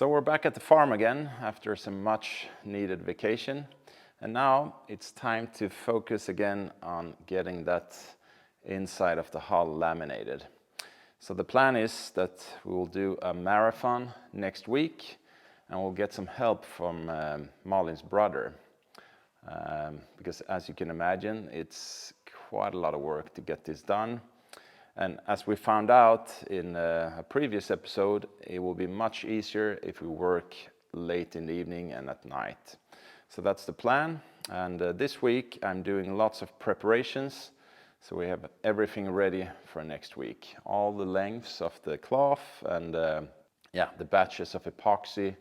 So we're back at the farm again after some much needed vacation. And now it's time to focus again on getting that inside of the hull laminated. So the plan is that we will do a marathon next week and we'll get some help from Malin's brother. Because as you can imagine, it's quite a lot of work to get this done. And as we found out in a previous episode, it will be much easier if we work late in the evening and at night. So that's the plan. And this week I'm doing lots of preparations. So we have everything ready for next week. All the lengths of the cloth and the batches of epoxy.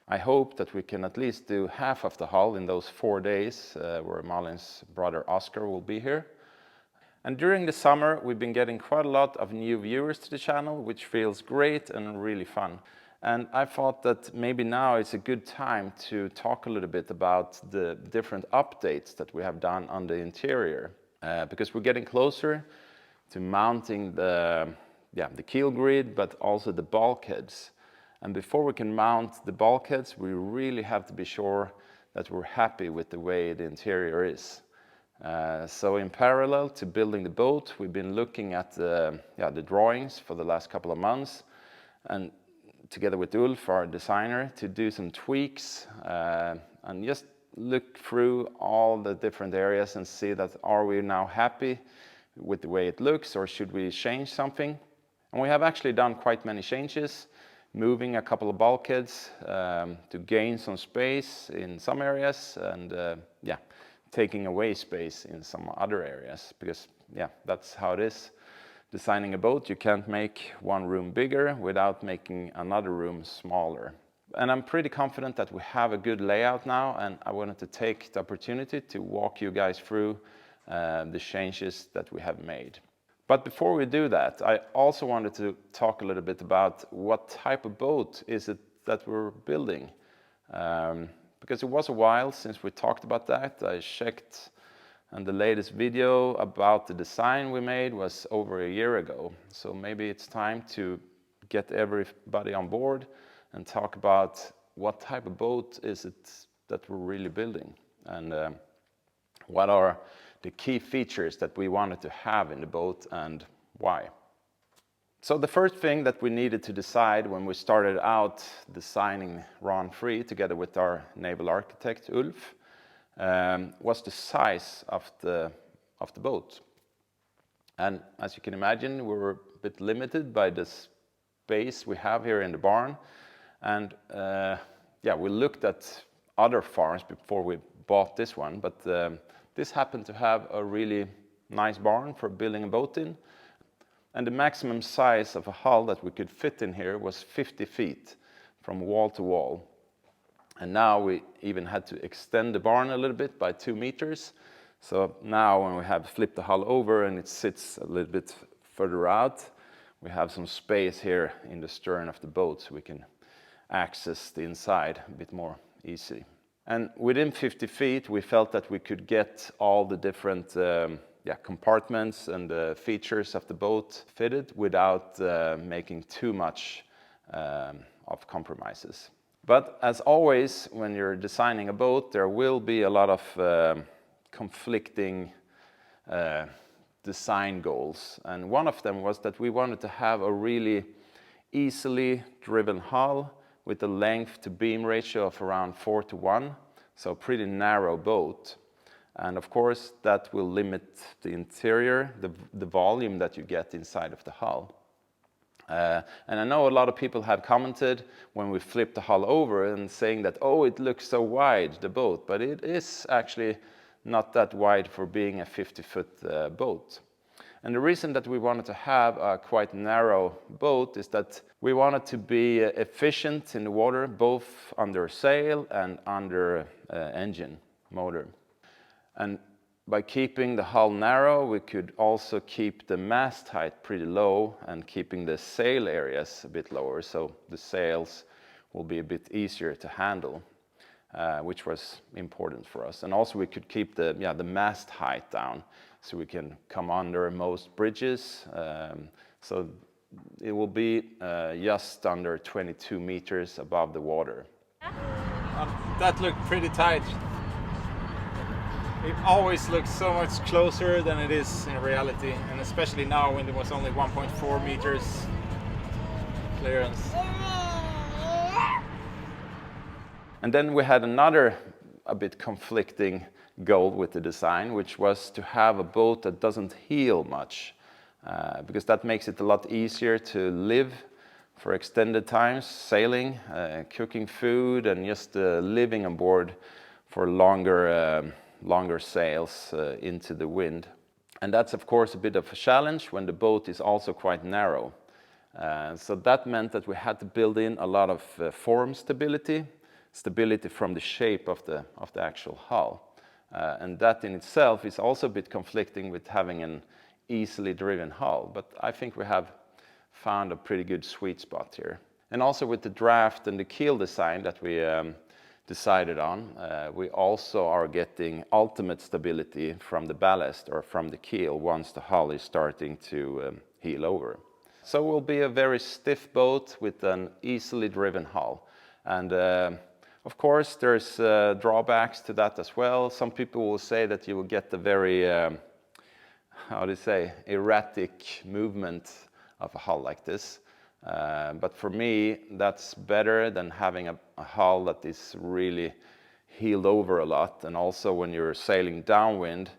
I hope that we can at least do half of the hull in those 4 days where Malin's brother Oscar will be here. And during the summer, we've been getting quite a lot of new viewers to the channel, which feels great and really fun. And I thought that maybe now it's a good time to talk a little bit about the different updates that we have done on the interior. Because we're getting closer to mounting the keel grid, but also the bulkheads. And before we can mount the bulkheads, we really have to be sure that we're happy with the way the interior is. So in parallel to building the boat, we've been looking at the drawings for the last couple of months, and together with Ulf, our designer, to do some tweaks and just look through all the different areas and see that are we now happy with the way it looks, or should we change something? And we have actually done quite many changes, moving a couple of bulkheads to gain some space in some areas, and taking away space in some other areas, because that's how it is. Designing a boat, you can't make one room bigger without making another room smaller. And I'm pretty confident that we have a good layout now, and I wanted to take the opportunity to walk you guys through the changes that we have made. But before we do that, I also wanted to talk a little bit about what type of boat is it that we're building. Because it was a while since we talked about that. I checked, and the latest video about the design we made was over a year ago. So maybe it's time to get everybody on board and talk about what type of boat is it that we're really building, and what are the key features that we wanted to have in the boat and why. So the first thing that we needed to decide when we started out designing Ron 3 together with our naval architect Ulf was the size of the boat. And as you can imagine, we were a bit limited by the space we have here in the barn. And we looked at other farms before we bought this one, but this happened to have a really nice barn for building a boat in. And the maximum size of a hull that we could fit in here was 50 feet from wall to wall. And now we even had to extend the barn a little bit by 2 meters. So now when we have flipped the hull over and it sits a little bit further out, we have some space here in the stern of the boat so we can access the inside a bit more easily. And within 50 feet, we felt that we could get all the different compartments and the features of the boat fitted without making too much of compromises. But as always, when you're designing a boat, there will be a lot of conflicting design goals. And one of them was that we wanted to have a really easily driven hull with a length to beam ratio of around 4:1, so a pretty narrow boat. And of course, that will limit the interior, the volume that you get inside of the hull. And I know a lot of people have commented when we flipped the hull over and saying that, oh, it looks so wide, the boat, but it is actually not that wide for being a 50-foot boat. And the reason that we wanted to have a quite narrow boat is that we wanted to be efficient in the water, both under sail and under engine motor. And by keeping the hull narrow, we could also keep the mast height pretty low and keeping the sail areas a bit lower, so the sails will be a bit easier to handle, which was important for us. And also we could keep the mast height down, so we can come under most bridges. So it will be just under 22 meters above the water. That looked pretty tight. It always looks so much closer than it is in reality, and especially now when there was only 1.4 meters clearance. And then we had another a bit conflicting goal with the design, which was to have a boat that doesn't heel much, because that makes it a lot easier to live for extended times, sailing, cooking food, and just living on board for longer sails into the wind. And that's of course a bit of a challenge when the boat is also quite narrow. So that meant that we had to build in a lot of form stability from the shape of the actual hull. And that in itself is also a bit conflicting with having an easily driven hull, but I think we have found a pretty good sweet spot here. And also with the draft and the keel design that we decided on, we also are getting ultimate stability from the ballast or from the keel once the hull is starting to heel over. So it will be a very stiff boat with an easily driven hull. And of course, there's drawbacks to that as well. Some people will say that you will get a very, erratic movement of a hull like this. But for me, that's better than having a hull that is really heeled over a lot. And also when you're sailing downwind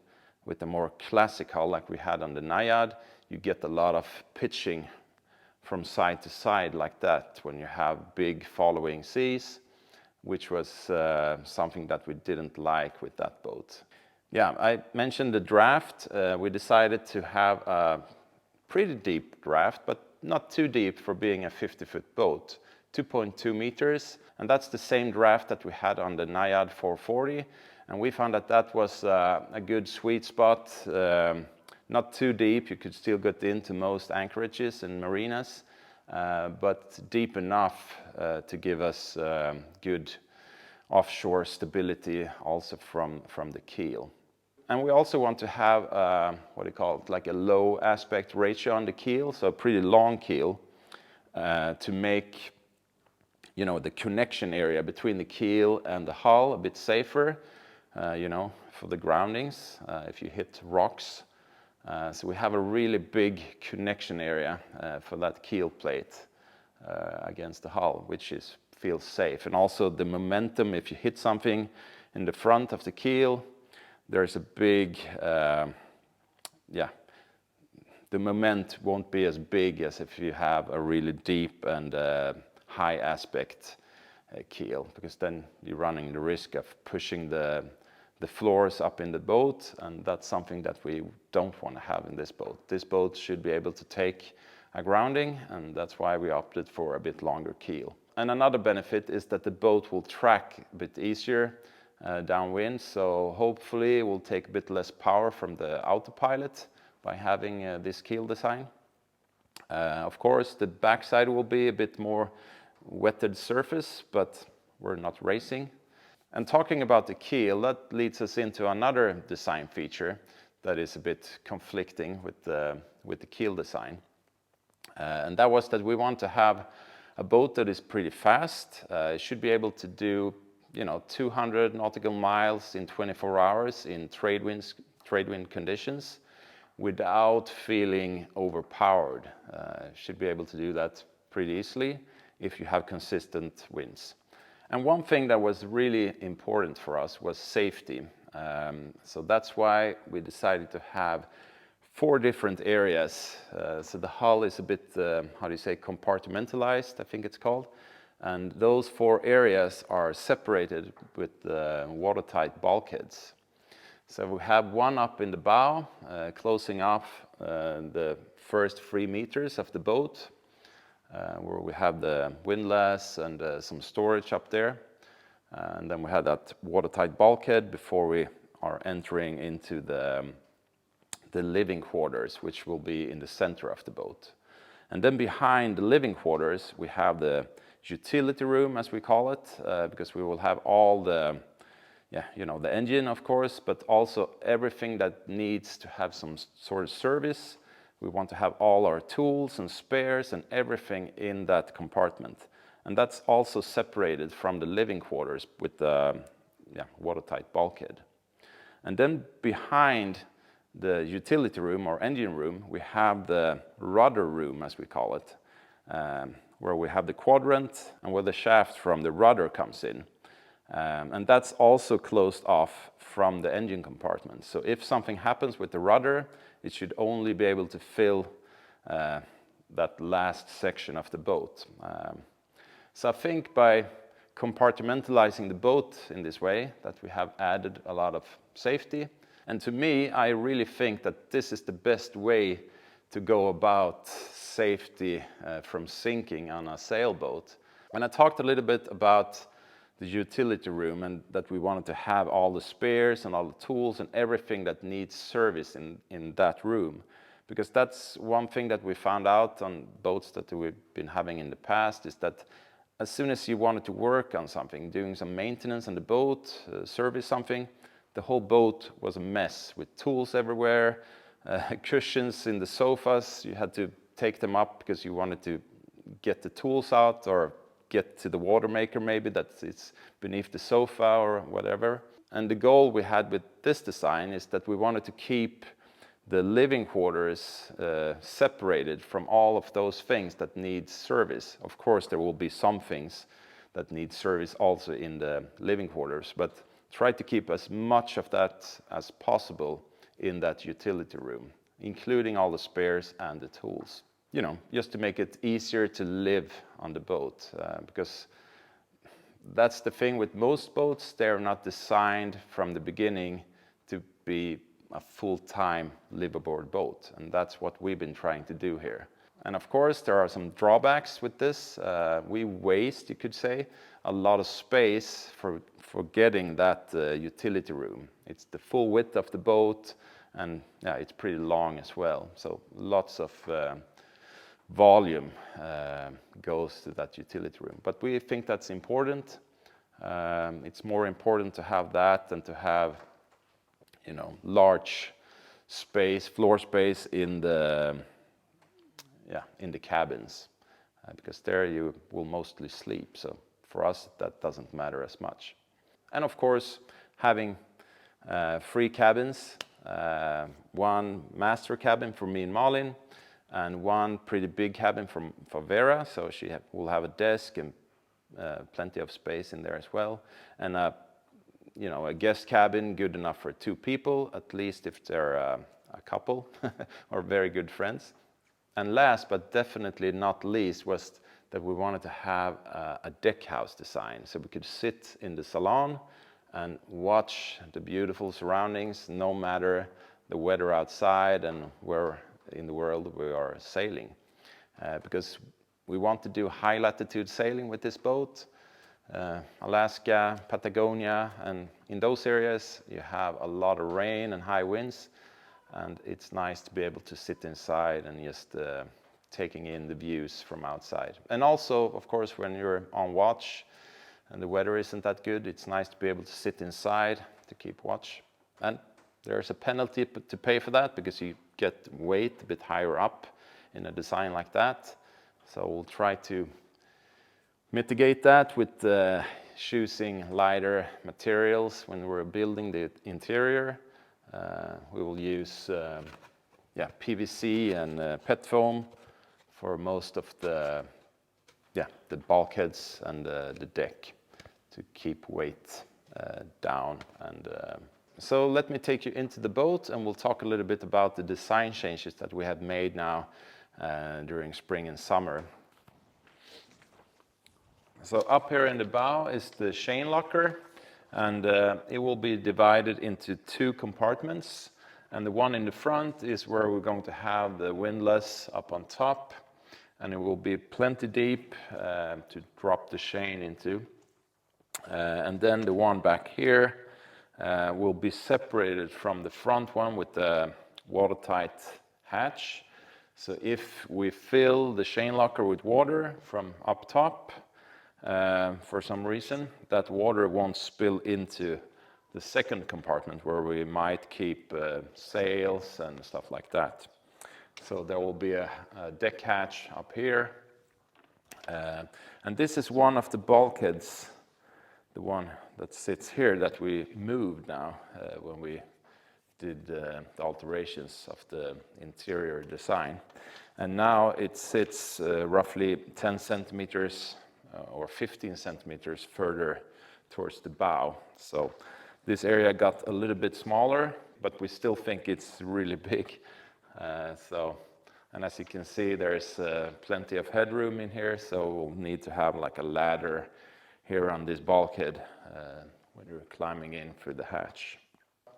with a more classic hull like we had on the Naiad, you get a lot of pitching from side to side like that when you have big following seas, which was something that we didn't like with that boat. Yeah, I mentioned the draft. We decided to have a pretty deep draft, but not too deep for being a 50-foot boat, 2.2 meters. And that's the same draft that we had on the Naiad 440. And we found that that was a good sweet spot. Not too deep, you could still get into most anchorages and marinas, but deep enough to give us good offshore stability also from the keel. And we also want to have like a low aspect ratio on the keel, so a pretty long keel, to make the connection area between the keel and the hull a bit safer, for the groundings if you hit rocks. So we have a really big connection area for that keel plate against the hull, which feels safe. And also the momentum, if you hit something in the front of the keel, there's a big, the moment won't be as big as if you have a really deep and high aspect keel, because then you're running the risk of pushing the floors up in the boat, and that's something that we don't want to have in this boat. This boat should be able to take a grounding, and that's why we opted for a bit longer keel. And another benefit is that the boat will track a bit easier downwind, so hopefully it will take a bit less power from the autopilot by having this keel design. Of course, the backside will be a bit more wetted surface, but we're not racing. And talking about the keel, that leads us into another design feature that is a bit conflicting with the keel design. And that was that we want to have a boat that is pretty fast. It should be able to do 200 nautical miles in 24 hours in trade wind conditions without feeling overpowered. Should be able to do that pretty easily if you have consistent winds. And one thing that was really important for us was safety. So that's why we decided to have 4 different areas. So the hull is a bit, compartmentalized, I think it's called. And those 4 areas are separated with watertight bulkheads. So we have one up in the bow, closing off the first 3 meters of the boat, where we have the windlass and some storage up there. And then we have that watertight bulkhead before we are entering into the living quarters, which will be in the center of the boat. And then behind the living quarters, we have the utility room, as we call it, because we will have all the engine, of course, but also everything that needs to have some sort of service We want to have all our tools and spares and everything in that compartment. And that's also separated from the living quarters with the watertight bulkhead. And then behind the utility room or engine room, we have the rudder room, as we call it, where we have the quadrant and where the shaft from the rudder comes in. And that's also closed off from the engine compartment. So if something happens with the rudder, it should only be able to fill that last section of the boat. So I think by compartmentalizing the boat in this way, that we have added a lot of safety. And to me, I really think that this is the best way to go about safety from sinking on a sailboat. When I talked a little bit about the utility room and that we wanted to have all the spares and all the tools and everything that needs service in that room, because that's one thing that we found out on boats that we've been having in the past, is that as soon as you wanted to work on something, doing some maintenance on the boat, service something, the whole boat was a mess with tools everywhere, cushions in the sofas. You had to take them up because you wanted to get the tools out or get to the water maker maybe that it's beneath the sofa or whatever. And the goal we had with this design is that we wanted to keep the living quarters separated from all of those things that need service. Of course, there will be some things that need service also in the living quarters, but try to keep as much of that as possible in that utility room, including all the spares and the tools. You know, just to make it easier to live on the boat, because that's the thing with most boats, they're not designed from the beginning to be a full-time live-aboard boat, and that's what we've been trying to do here. And of course, there are some drawbacks with this. We waste, you could say, a lot of space for getting that utility room. It's the full width of the boat, and yeah, it's pretty long as well. So lots of volume goes to that utility room. But we think that's important. It's more important to have that than to have, you know, large space, floor space in the cabins, because there you will mostly sleep. So for us, that doesn't matter as much. And of course, having 3 cabins, one master cabin for me and Malin, and one pretty big cabin for Vera, so she will have a desk and plenty of space in there as well, and a guest cabin good enough for 2 people, at least if they're a couple or very good friends. And last but definitely not least was that we wanted to have a deck house design, so we could sit in the salon and watch the beautiful surroundings, no matter the weather outside and where in the world we are sailing. Because we want to do high latitude sailing with this boat, Alaska, Patagonia, and in those areas you have a lot of rain and high winds, and it's nice to be able to sit inside and just taking in the views from outside. And also, of course, when you're on watch and the weather isn't that good, it's nice to be able to sit inside to keep watch. And there's a penalty to pay for that, because you get weight a bit higher up in a design like that. So we'll try to mitigate that with choosing lighter materials when we're building the interior. We will use PVC and PET foam for most of the bulkheads and the deck to keep weight down. And so let me take you into the boat, and we'll talk a little bit about the design changes that we have made now during spring and summer. So up here in the bow is the chain locker, and it will be divided into 2 compartments. And the one in the front is where we're going to have the windlass up on top, and it will be plenty deep to drop the chain into. And then the one back here will be separated from the front one with the watertight hatch. So if we fill the chain locker with water from up top, for some reason, that water won't spill into the second compartment where we might keep sails and stuff like that. So there will be a deck hatch up here. And this is one of the bulkheads, the one that sits here, that we moved now when we did the alterations of the interior design. And now it sits roughly 10 centimeters or 15 centimeters further towards the bow. So this area got a little bit smaller, but we still think it's really big. And as you can see, there's plenty of headroom in here, so we'll need to have like a ladder here on this bulkhead when you're climbing in through the hatch.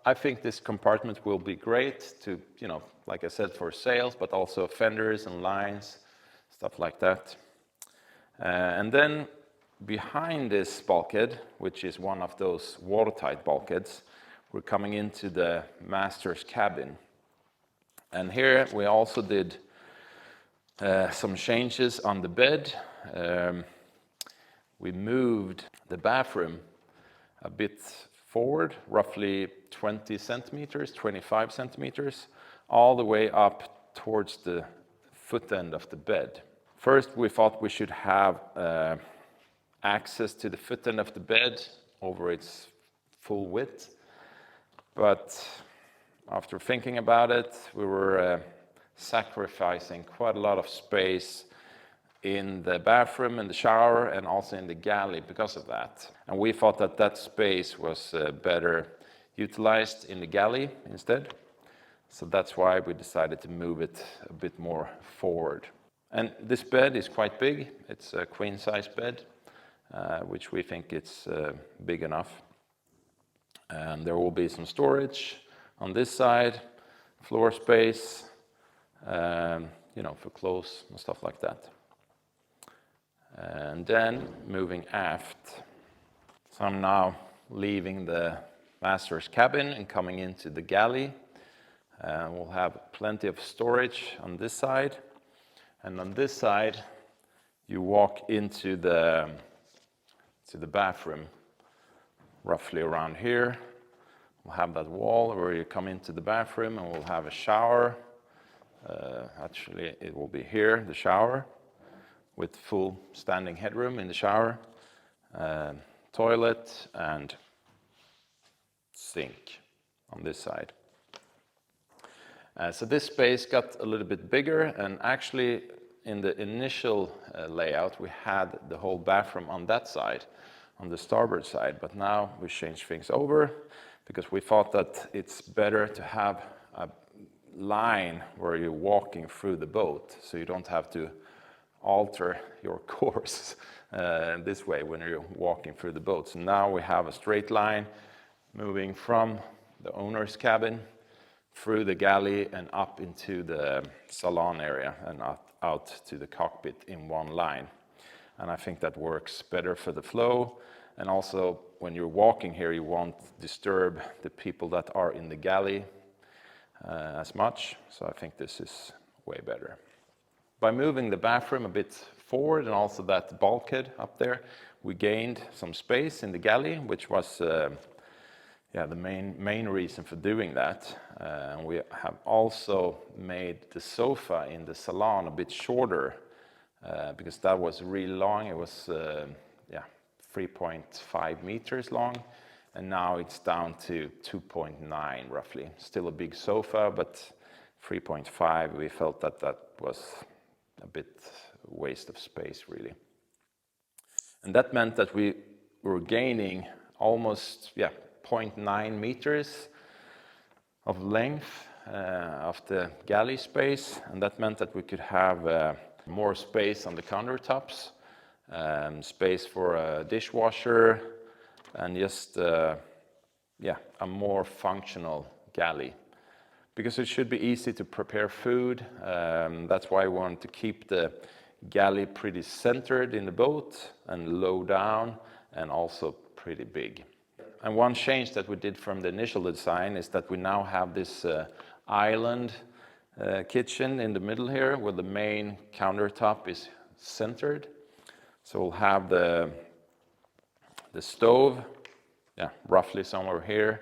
I think this compartment will be great to, like I said, for sails, but also fenders and lines, stuff like that. And then behind this bulkhead, which is one of those watertight bulkheads, we're coming into the master's cabin. And here we also did some changes on the bed. We moved the bathroom a bit forward, roughly 20 centimeters, 25 centimeters, all the way up towards the foot end of the bed. First, we thought we should have access to the foot end of the bed over its full width. But after thinking about it, we were sacrificing quite a lot of space in the bathroom, in the shower, and also in the galley because of that. And we thought that that space was better utilized in the galley instead. So that's why we decided to move it a bit more forward. And this bed is quite big. It's a queen-size bed, which we think it's big enough. And there will be some storage on this side, floor space, for clothes and stuff like that. And then moving aft. So I'm now leaving the master's cabin and coming into the galley. We'll have plenty of storage on this side. And on this side, you walk into the bathroom, roughly around here. We'll have that wall where you come into the bathroom, and we'll have a shower. Actually, it will be here, the shower, with full standing headroom in the shower, toilet, and sink on this side. So this space got a little bit bigger, and actually in the initial layout, we had the whole bathroom on that side, on the starboard side, but now we changed things over because we thought that it's better to have a line where you're walking through the boat, so you don't have to alter your course this way when you're walking through the boat. So now we have a straight line moving from the owner's cabin through the galley and up into the salon area and out to the cockpit in one line. And I think that works better for the flow. And also, when you're walking here, you won't disturb the people that are in the galley as much. So I think this is way better. By moving the bathroom a bit forward and also that bulkhead up there, we gained some space in the galley, which was the main reason for doing that. We have also made the sofa in the salon a bit shorter because that was really long. It was 3.5 meters long, and now it's down to 2.9 roughly. Still a big sofa, but 3.5, we felt that that was a bit waste of space really. And that meant that we were gaining almost 0.9 meters of length of the galley space, and that meant that we could have more space on the countertops, space for a dishwasher, and just a more functional galley. Because it should be easy to prepare food, that's why we wanted to keep the galley pretty centered in the boat and low down and also pretty big. And one change that we did from the initial design is that we now have this island kitchen in the middle here where the main countertop is centered. So we'll have the stove, roughly somewhere here,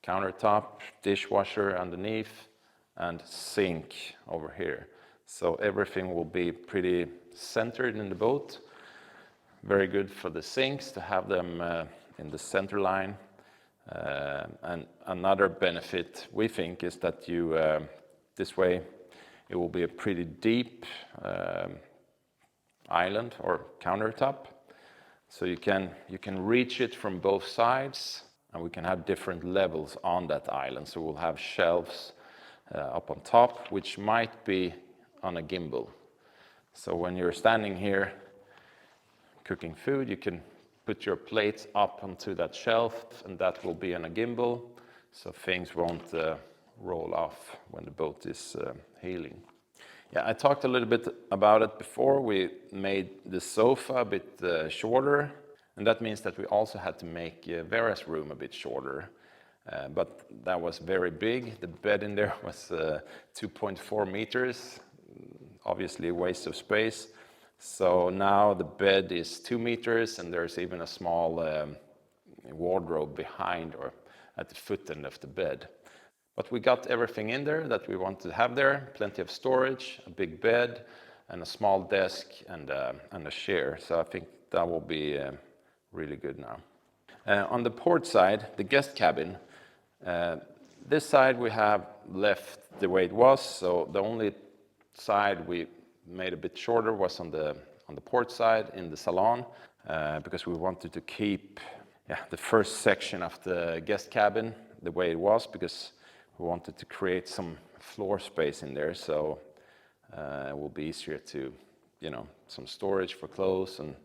countertop, dishwasher underneath, and sink over here. So everything will be pretty centered in the boat. Very good for the sinks to have them in the center line. And another benefit we think is that you, this way, it will be a pretty deep island or countertop. So you can reach it from both sides, and we can have different levels on that island. So we'll have shelves up on top, which might be on a gimbal. So when you're standing here cooking food, you can put your plates up onto that shelf, and that will be on a gimbal, so things won't roll off when the boat is heeling. Yeah, I talked a little bit about it before. We made the sofa a bit shorter, and that means that we also had to make Vera's room a bit shorter. But that was very big. The bed in there was 2.4 meters, obviously a waste of space. So now the bed is 2 meters, and there's even a small wardrobe behind or at the foot end of the bed. But we got everything in there that we wanted to have there, plenty of storage, a big bed, and a small desk, and a chair. So I think that will be really good now. On the port side, the guest cabin, this side we have left the way it was. So the only side we made a bit shorter was on the port side in the salon, because we wanted to keep the first section of the guest cabin the way it was, because we wanted to create some floor space in there, so it will be easier to, some storage for clothes and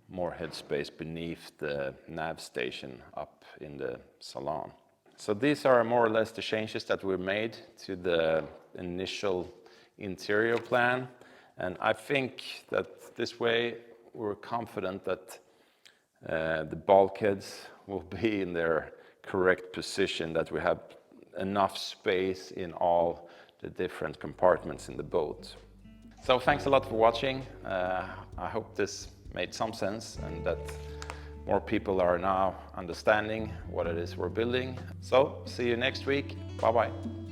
more headspace beneath the nav station up in the salon. So these are more or less the changes that we made to the initial interior plan, and I think that this way we're confident that the bulkheads will be in their correct position, that we have enough space in all the different compartments in the boat. So thanks a lot for watching. I hope this made some sense and that more people are now understanding what it is we're building. So see you next week. Bye bye.